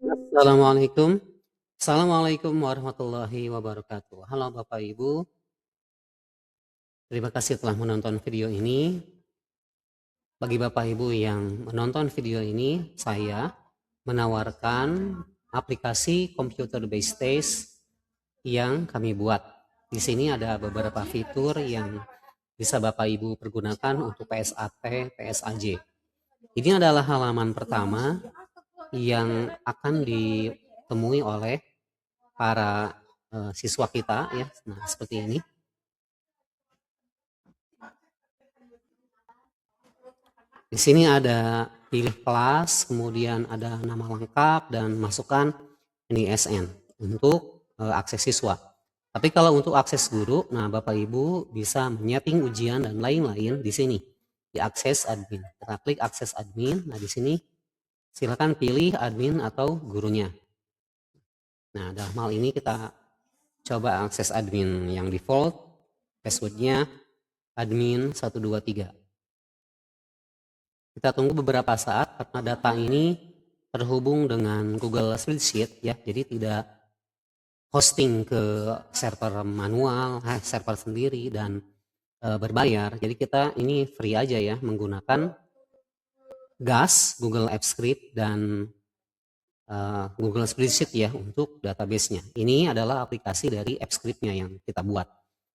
Assalamualaikum. Assalamualaikum warahmatullahi wabarakatuh. Halo Bapak Ibu, terima kasih telah menonton video ini. Bagi Bapak Ibu yang menonton video ini, saya menawarkan aplikasi computer based test yang kami buat. Di sini ada beberapa fitur yang bisa Bapak Ibu pergunakan untuk PSAT, PSAJ. Ini adalah halaman pertama yang akan ditemui oleh para siswa kita ya. Nah, seperti ini. Di sini ada pilih kelas, kemudian ada nama lengkap dan masukkan NISN untuk akses siswa. Tapi kalau untuk akses guru, nah Bapak Ibu bisa menyeting ujian dan lain-lain di sini di akses admin. Kita klik akses admin. Nah, di sini silakan pilih admin atau gurunya. Nah, dalam hal ini kita coba akses admin yang default, passwordnya admin 123. Kita tunggu beberapa saat karena data ini terhubung dengan Google Spreadsheet ya, jadi tidak hosting ke server manual, server sendiri dan berbayar. Jadi kita ini free aja ya menggunakan GAS, Google Apps Script dan Google Spreadsheet ya untuk database-nya. Ini adalah aplikasi dari Apps Script-nya yang kita buat.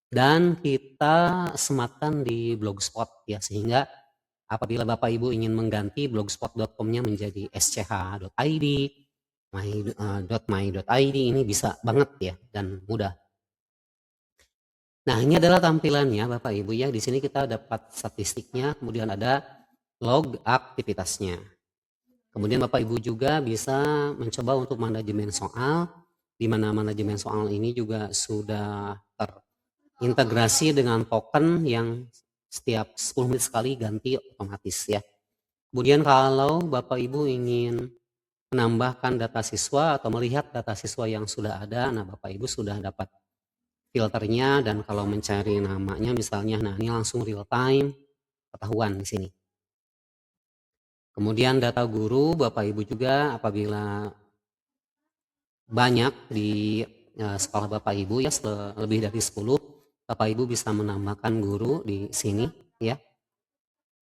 Dan kita sematkan di Blogspot ya, sehingga apabila Bapak Ibu ingin mengganti blogspot.com-nya menjadi sch.id, my.id, ini bisa banget ya dan mudah. Nah, ini adalah tampilannya Bapak Ibu ya. Di sini kita dapat statistiknya, kemudian ada log aktivitasnya. Kemudian Bapak Ibu juga bisa mencoba untuk manajemen soal, di mana manajemen soal ini juga sudah terintegrasi dengan token yang setiap 10 menit sekali ganti otomatis ya. Kemudian kalau Bapak Ibu ingin menambahkan data siswa atau melihat data siswa yang sudah ada, nah Bapak Ibu sudah dapat filternya, dan kalau mencari namanya misalnya, nah ini langsung real time ketahuan di sini. Kemudian data guru, Bapak Ibu juga apabila banyak di sekolah Bapak Ibu ya, lebih dari 10, Bapak Ibu bisa menambahkan guru di sini ya,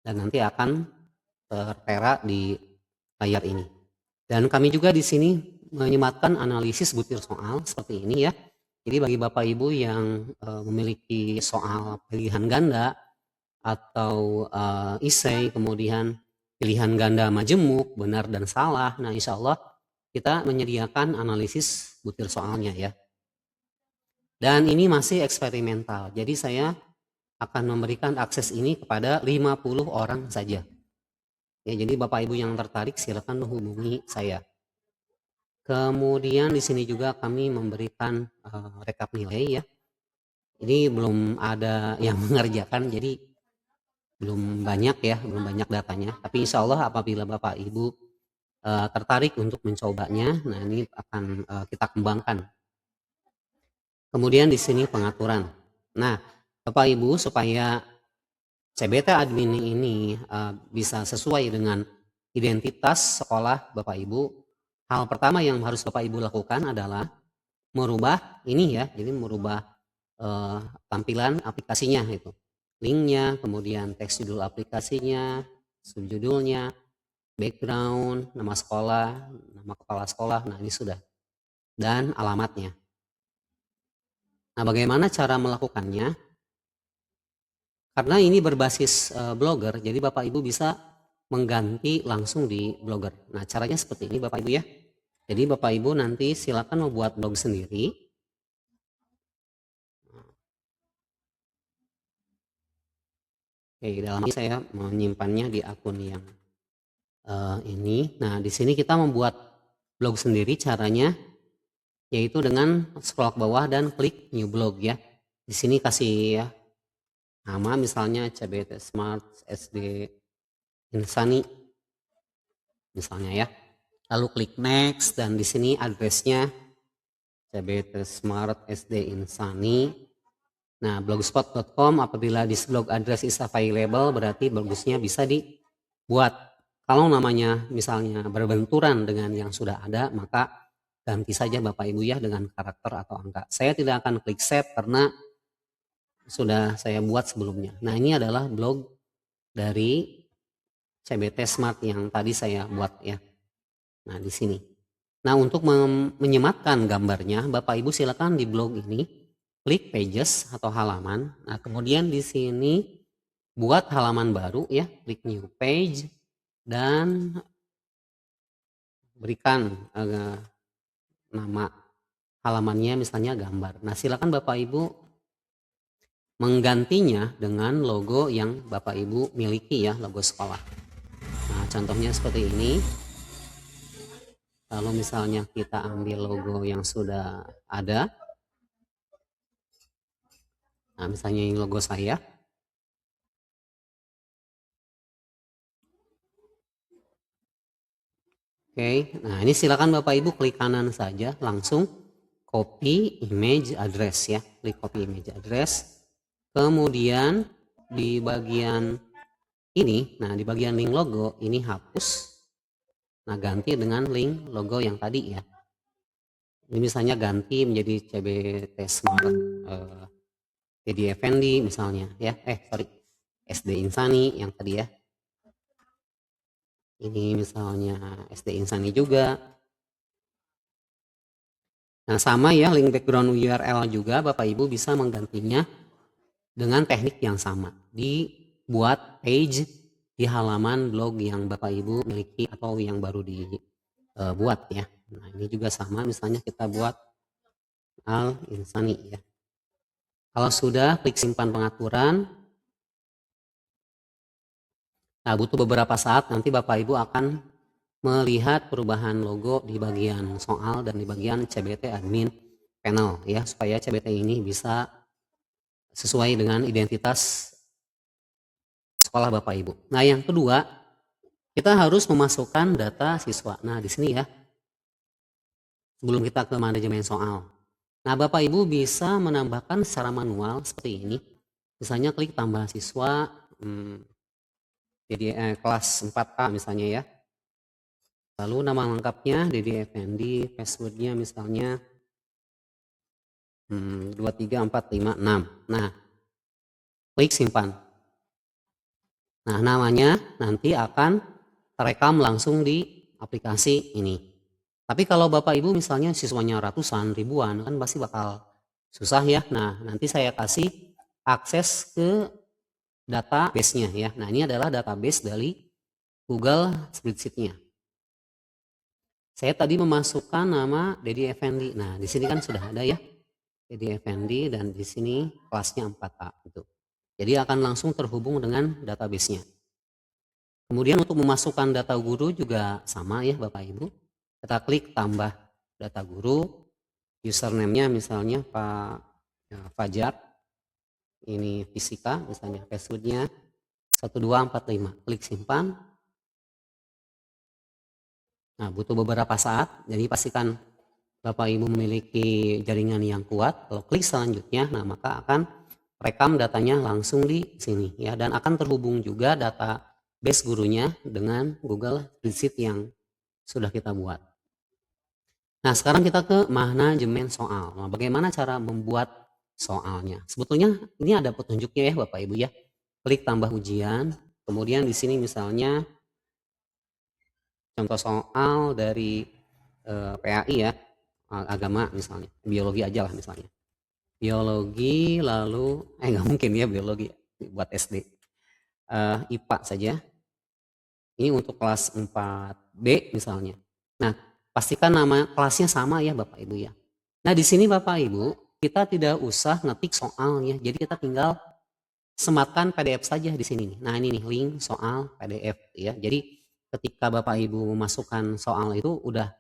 dan nanti akan tertera di layar ini. Dan kami juga di sini menyematkan analisis butir soal seperti ini ya. Jadi bagi Bapak Ibu yang memiliki soal pilihan ganda atau isei, kemudian pilihan ganda majemuk, benar dan salah, nah insya Allah kita menyediakan analisis butir soalnya ya. Dan ini masih eksperimental, jadi saya akan memberikan akses ini kepada 50 orang saja. Ya, jadi Bapak Ibu yang tertarik silakan menghubungi saya. Kemudian di sini juga kami memberikan rekap nilai ya. Ini belum ada yang mengerjakan, jadi belum banyak ya, belum banyak datanya. Tapi insya Allah apabila Bapak Ibu tertarik untuk mencobanya, nah ini akan kita kembangkan. Kemudian di sini pengaturan. Nah, Bapak Ibu supaya CBT admin ini bisa sesuai dengan identitas sekolah Bapak Ibu, hal pertama yang harus Bapak Ibu lakukan adalah merubah ini ya, jadi merubah tampilan aplikasinya itu. Linknya, kemudian teks judul aplikasinya, subjudulnya, background, nama sekolah, nama kepala sekolah, nah ini sudah. Dan alamatnya. Nah, bagaimana cara melakukannya? Karena ini berbasis Blogger, jadi Bapak Ibu bisa mengganti langsung di Blogger. Nah, caranya seperti ini Bapak Ibu ya. Jadi Bapak Ibu nanti silakan membuat blog sendiri. Oke, dalam ini saya menyimpannya di akun yang ini. Nah, di sini kita membuat blog sendiri, caranya yaitu dengan scroll ke bawah dan klik new blog ya. Di sini kasih ya nama misalnya CBT Smart SD Insani misalnya ya. Lalu klik next, dan di sini addressnya CBT Smart SD Insani. Nah, blogspot.com, apabila this blog address is available berarti bagusnya bisa dibuat. Kalau namanya misalnya berbenturan dengan yang sudah ada, maka ganti saja Bapak Ibu ya dengan karakter atau angka. Saya tidak akan klik save karena sudah saya buat sebelumnya. Nah, ini adalah blog dari CBT Smart yang tadi saya buat ya. Nah, di sini. Nah, untuk menyematkan gambarnya, Bapak Ibu silakan di blog ini klik pages atau halaman. Nah, kemudian di sini buat halaman baru ya, klik new page dan berikan nama halamannya misalnya gambar. Nah, silakan Bapak Ibu menggantinya dengan logo yang Bapak Ibu miliki ya, logo sekolah. Nah, contohnya seperti ini. Lalu misalnya kita ambil logo yang sudah ada. Nah, misalnya ini logo saya. Oke, nah ini silakan Bapak Ibu klik kanan saja, langsung copy image address ya. Klik copy image address. Kemudian di bagian ini, nah di bagian link logo ini hapus. Nah, ganti dengan link logo yang tadi ya. Ini misalnya ganti menjadi CBT Smart Dedi Effendi misalnya ya. SD Insani yang tadi ya. Ini misalnya SD Insani juga. Nah, sama ya, link background URL juga Bapak Ibu bisa menggantinya dengan teknik yang sama. Dibuat page di halaman blog yang Bapak Ibu miliki atau yang baru dibuat ya. Nah, ini juga sama, misalnya kita buat Al Insani ya. Kalau sudah, klik simpan pengaturan. Nah, butuh beberapa saat, nanti Bapak Ibu akan melihat perubahan logo di bagian soal dan di bagian CBT admin panel ya, supaya CBT ini bisa sesuai dengan identitas sekolah Bapak Ibu. Nah, yang kedua, kita harus memasukkan data siswa. Nah, di sini ya, sebelum kita ke manajemen soal. Nah, Bapak Ibu bisa menambahkan secara manual seperti ini. Misalnya klik tambah siswa, jadi kelas 4A misalnya ya. Lalu nama lengkapnya Dedi Effendi, passwordnya misalnya 23456. Nah, klik simpan. Nah, namanya nanti akan terekam langsung di aplikasi ini. Tapi kalau Bapak Ibu misalnya siswanya ratusan, ribuan, kan pasti bakal susah ya. Nah, nanti saya kasih akses ke database-nya ya. Nah, ini adalah database dari Google Spreadsheet-nya. Saya tadi memasukkan nama Dedi Effendi. Nah, di sini kan sudah ada ya, Dedi Effendi, dan di sini kelasnya 4A gitu. Jadi akan langsung terhubung dengan database-nya. Kemudian untuk memasukkan data guru juga sama ya Bapak Ibu. Kita klik tambah data guru, username-nya misalnya Pak Fajar. Ini fisika misalnya, password-nya 1245. Klik simpan. Nah, butuh beberapa saat, jadi pastikan Bapak Ibu memiliki jaringan yang kuat. Kalau klik selanjutnya, nah maka akan rekam datanya langsung di sini ya, dan akan terhubung juga database gurunya dengan Google Spreadsheet yang sudah kita buat. Nah, sekarang kita ke manajemen soal. Nah, bagaimana cara membuat soalnya? Sebetulnya ini ada petunjuknya ya Bapak Ibu ya. Klik tambah ujian, kemudian di sini misalnya contoh soal dari PAI ya, agama misalnya, biologi aja lah misalnya. Biologi lalu, nggak mungkin ya biologi buat SD. IPA saja. Ini untuk kelas 4B misalnya. Nah, pastikan nama kelasnya sama ya Bapak Ibu ya. Nah, di sini Bapak Ibu, kita tidak usah ngetik soalnya. Jadi kita tinggal sematkan PDF saja di sini nih. Nah, ini nih link soal PDF ya. Jadi ketika Bapak Ibu memasukkan soal itu udah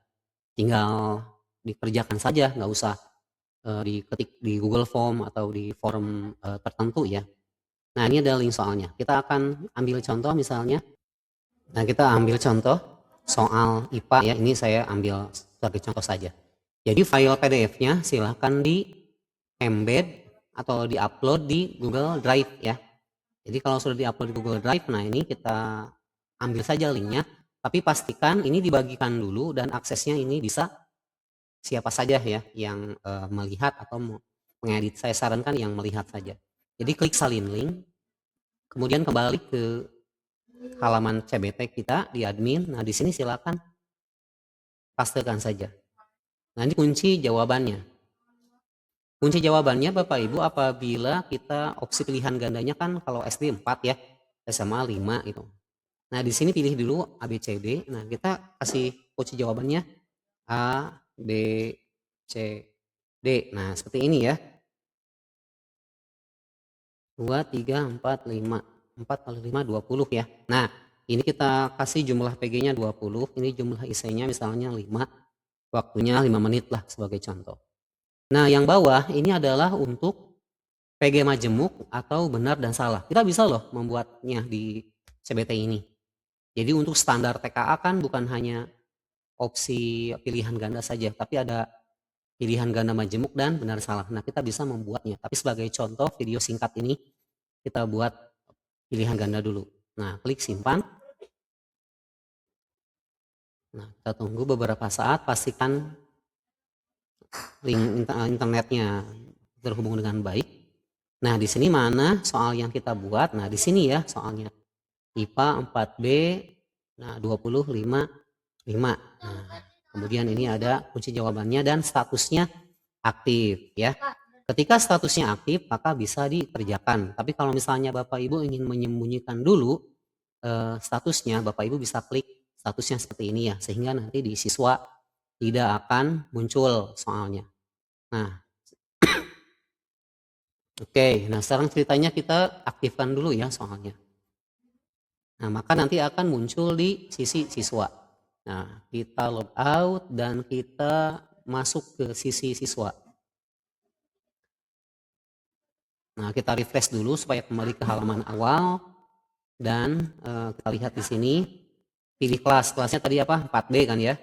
tinggal dikerjakan saja, nggak usah diketik di Google Form atau di form tertentu ya. Nah, ini ada link soalnya. Kita akan ambil contoh misalnya. Nah, kita ambil contoh soal IPA ya. Ini saya ambil sebagai contoh saja. Jadi file PDF-nya silahkan di embed atau di-upload di Google Drive ya. Jadi kalau sudah di-upload di Google Drive, nah ini kita ambil saja linknya. Tapi pastikan ini dibagikan dulu dan aksesnya ini bisa siapa saja ya yang melihat atau mengedit. Saya sarankan yang melihat saja. Jadi klik salin link, kemudian kembali ke halaman CBT kita di admin. Nah, di sini silakan pastekan saja. Nah, ini kunci jawabannya. Kunci jawabannya Bapak Ibu apabila kita opsi pilihan gandanya kan kalau SD 4 ya, SMA 5 gitu. Nah, di sini pilih dulu A, B, C, D. Nah, kita kasih kunci jawabannya A, B, C, D. Nah, seperti ini ya. 2, 3, 4, 5. 4 kali 5, 20 ya. Nah, ini kita kasih jumlah PG-nya 20. Ini jumlah IC-nya misalnya 5. Waktunya 5 menit lah sebagai contoh. Nah, yang bawah ini adalah untuk PG majemuk atau benar dan salah. Kita bisa loh membuatnya di CBT ini. Jadi untuk standar TKA kan bukan hanya opsi pilihan ganda saja, tapi ada pilihan ganda majemuk dan benar salah. Nah, kita bisa membuatnya. Tapi sebagai contoh video singkat ini kita buat pilihan ganda dulu. Nah, klik simpan. Nah, kita tunggu beberapa saat, pastikan link internetnya terhubung dengan baik. Nah, di sini mana soal yang kita buat? Nah, di sini ya soalnya. IPA 4B, nah 25, 5. Nah, kemudian ini ada kunci jawabannya dan statusnya aktif ya. Ketika statusnya aktif maka bisa dikerjakan. Tapi kalau misalnya Bapak Ibu ingin menyembunyikan dulu statusnya, Bapak Ibu bisa klik statusnya seperti ini ya, sehingga nanti di siswa tidak akan muncul soalnya. Nah, oke, nah sekarang ceritanya kita aktifkan dulu ya soalnya. Nah, maka nanti akan muncul di sisi siswa. Nah, kita log out dan kita masuk ke sisi siswa. Nah, kita refresh dulu supaya kembali ke halaman awal dan kita lihat di sini pilih kelas. Kelasnya tadi apa? 4B kan ya?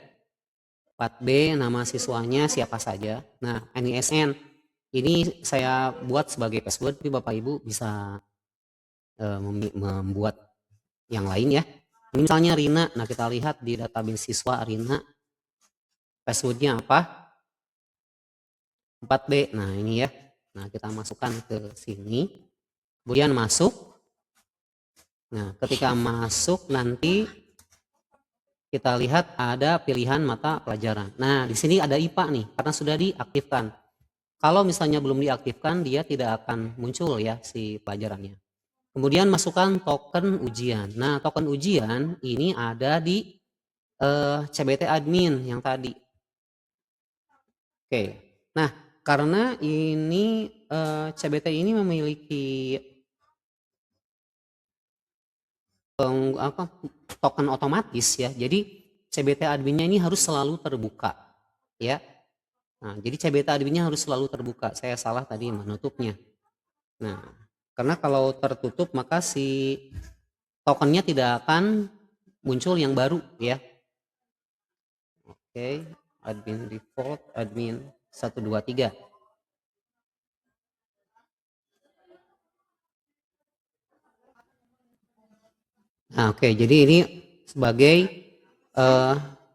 4B, nama siswanya siapa saja. Nah, NISN ini saya buat sebagai password, tapi Bapak Ibu bisa membuat yang lain ya. Ini misalnya Rina. Nah, kita lihat di database siswa Rina. Passwordnya apa? 4B. Nah, ini ya. Nah, kita masukkan ke sini. Kemudian masuk. Nah, ketika masuk nanti kita lihat ada pilihan mata pelajaran. Nah, di sini ada IPA nih karena sudah diaktifkan. Kalau misalnya belum diaktifkan, dia tidak akan muncul ya si pelajarannya. Kemudian masukkan token ujian. Nah, token ujian ini ada di CBT admin yang tadi. Oke. Nah, karena ini CBT ini memiliki token otomatis ya. Jadi CBT adminnya ini harus selalu terbuka ya. Nah, jadi CBT adminnya harus selalu terbuka. Saya salah tadi menutupnya. Nah, karena kalau tertutup maka si tokennya tidak akan muncul yang baru ya. Oke, admin default, admin 123. Nah, oke, jadi ini sebagai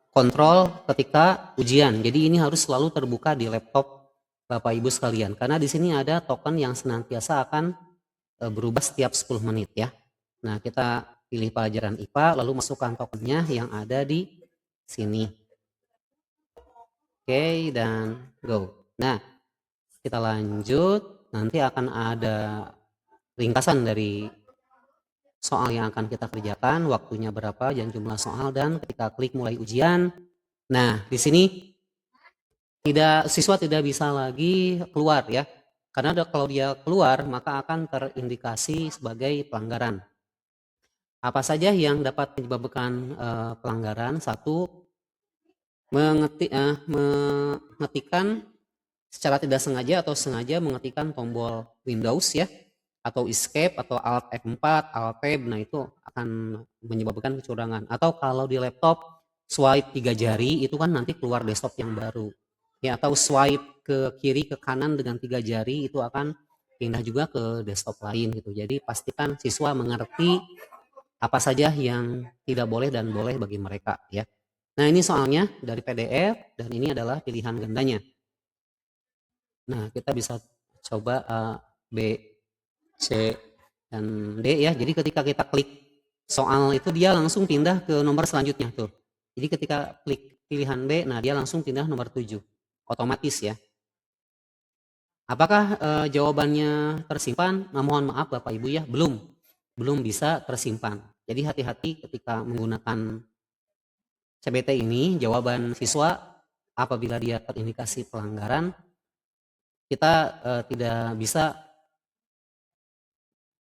kontrol ketika ujian. Jadi ini harus selalu terbuka di laptop Bapak Ibu sekalian. Karena di sini ada token yang senantiasa akan berubah setiap 10 menit ya. Nah, kita pilih pelajaran IPA lalu masukkan tokennya yang ada di sini. Oke, dan go. Nah, kita lanjut. Nanti akan ada ringkasan dari soal yang akan kita kerjakan, waktunya berapa, dan jumlah soal, dan ketika klik mulai ujian. Nah, di sini siswa tidak bisa lagi keluar ya. Karena kalau dia keluar maka akan terindikasi sebagai pelanggaran. Apa saja yang dapat menyebabkan pelanggaran? Satu, mengetikkan secara tidak sengaja atau sengaja mengetikkan tombol Windows ya, atau escape atau alt F4, alt tab. Nah, itu akan menyebabkan kecurangan. Atau kalau di laptop swipe 3 jari itu kan nanti keluar desktop yang baru ya, atau swipe ke kiri ke kanan dengan 3 jari itu akan pindah juga ke desktop lain gitu. Jadi pastikan siswa mengerti apa saja yang tidak boleh dan boleh bagi mereka ya. Nah, ini soalnya dari PDF dan ini adalah pilihan gandanya. Nah, kita bisa coba B, C, dan D ya. Jadi ketika kita klik soal itu dia langsung pindah ke nomor selanjutnya tuh. Jadi ketika klik pilihan B, nah dia langsung pindah nomor 7. Otomatis ya. Apakah jawabannya tersimpan? Nah, mohon maaf Bapak Ibu ya, belum bisa tersimpan. Jadi hati-hati ketika menggunakan CBT ini, jawaban siswa apabila dia terindikasi pelanggaran, kita tidak bisa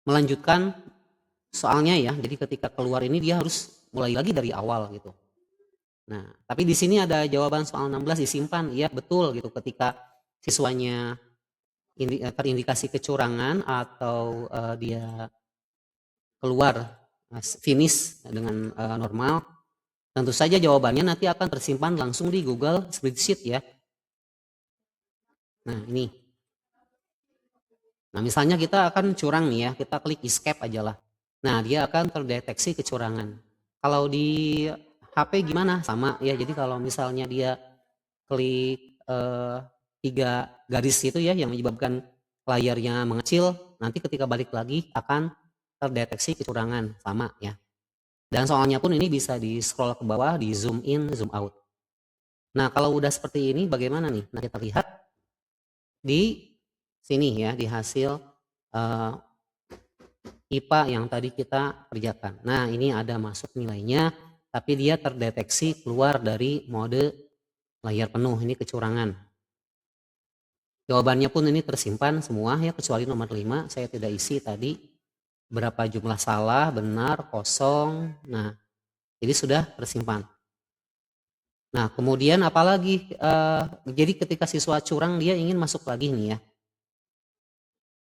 melanjutkan soalnya ya. Jadi ketika keluar ini dia harus mulai lagi dari awal gitu. Nah, tapi di sini ada jawaban soal 16 disimpan. Iya, betul gitu. Ketika siswanya terindikasi kecurangan atau dia keluar finish dengan normal, tentu saja jawabannya nanti akan tersimpan langsung di Google Spreadsheet ya. Nah, ini. Nah, misalnya kita akan curang nih ya, kita klik escape aja lah. Nah, dia akan terdeteksi kecurangan. Kalau di HP gimana? Sama ya. Jadi kalau misalnya dia klik 3 garis itu ya yang menyebabkan layarnya mengecil, nanti ketika balik lagi akan terdeteksi kecurangan, sama ya. Dan soalnya pun ini bisa di scroll ke bawah, di zoom in, zoom out. Nah, kalau udah seperti ini bagaimana nih? Nah, kita lihat di sini ya, di hasil IPA yang tadi kita kerjakan. Nah, ini ada masuk nilainya, tapi dia terdeteksi keluar dari mode layar penuh, ini kecurangan. Jawabannya pun ini tersimpan semua ya, kecuali nomor 5, saya tidak isi tadi berapa jumlah salah, benar, kosong. Nah, jadi sudah tersimpan. Nah, kemudian apalagi, jadi ketika siswa curang dia ingin masuk lagi nih ya.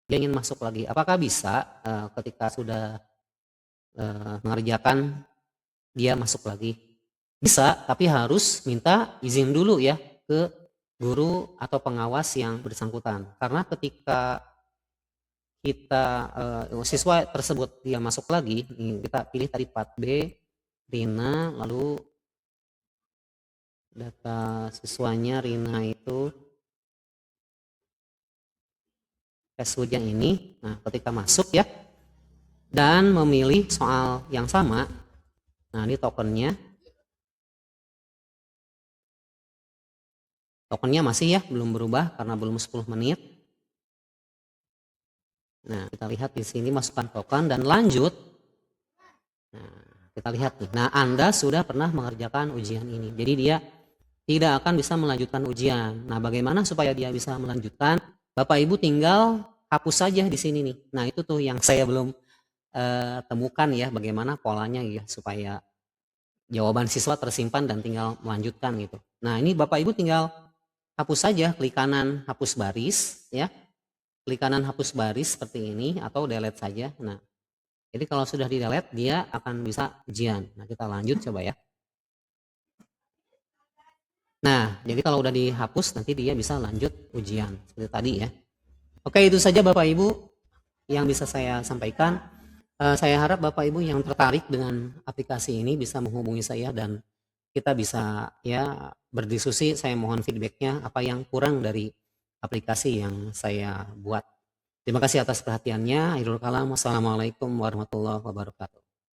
Dia ingin masuk lagi. Apakah bisa ketika sudah mengerjakan dia masuk lagi? Bisa, tapi harus minta izin dulu ya ke guru atau pengawas yang bersangkutan. Karena ketika kita siswa tersebut dia masuk lagi, kita pilih tadi part B, Rina, lalu data siswanya Rina itu tes ujian ini. Nah, ketika masuk ya dan memilih soal yang sama, nah ini tokennya masih ya belum berubah karena belum 10 menit. Nah, kita lihat di sini masukkan token dan lanjut. Nah, kita lihat nih. Nah, Anda sudah pernah mengerjakan ujian ini. Jadi dia tidak akan bisa melanjutkan ujian. Nah, bagaimana supaya dia bisa melanjutkan? Bapak Ibu tinggal hapus saja di sini nih. Nah, itu tuh yang saya belum temukan ya, bagaimana polanya ya supaya jawaban siswa tersimpan dan tinggal melanjutkan gitu. Nah, ini Bapak Ibu tinggal hapus saja, klik kanan hapus baris ya. Klik kanan hapus baris seperti ini atau delete saja. Nah, jadi kalau sudah di delete dia akan bisa ujian. Nah, kita lanjut coba ya. Nah, jadi kalau udah dihapus nanti dia bisa lanjut ujian seperti tadi ya. Oke, itu saja Bapak Ibu yang bisa saya sampaikan. Saya harap Bapak Ibu yang tertarik dengan aplikasi ini bisa menghubungi saya dan kita bisa ya berdiskusi. Saya mohon feedbacknya apa yang kurang dari aplikasi yang saya buat. Terima kasih atas perhatiannya. Akhirul kalam. Wassalamualaikum warahmatullahi wabarakatuh.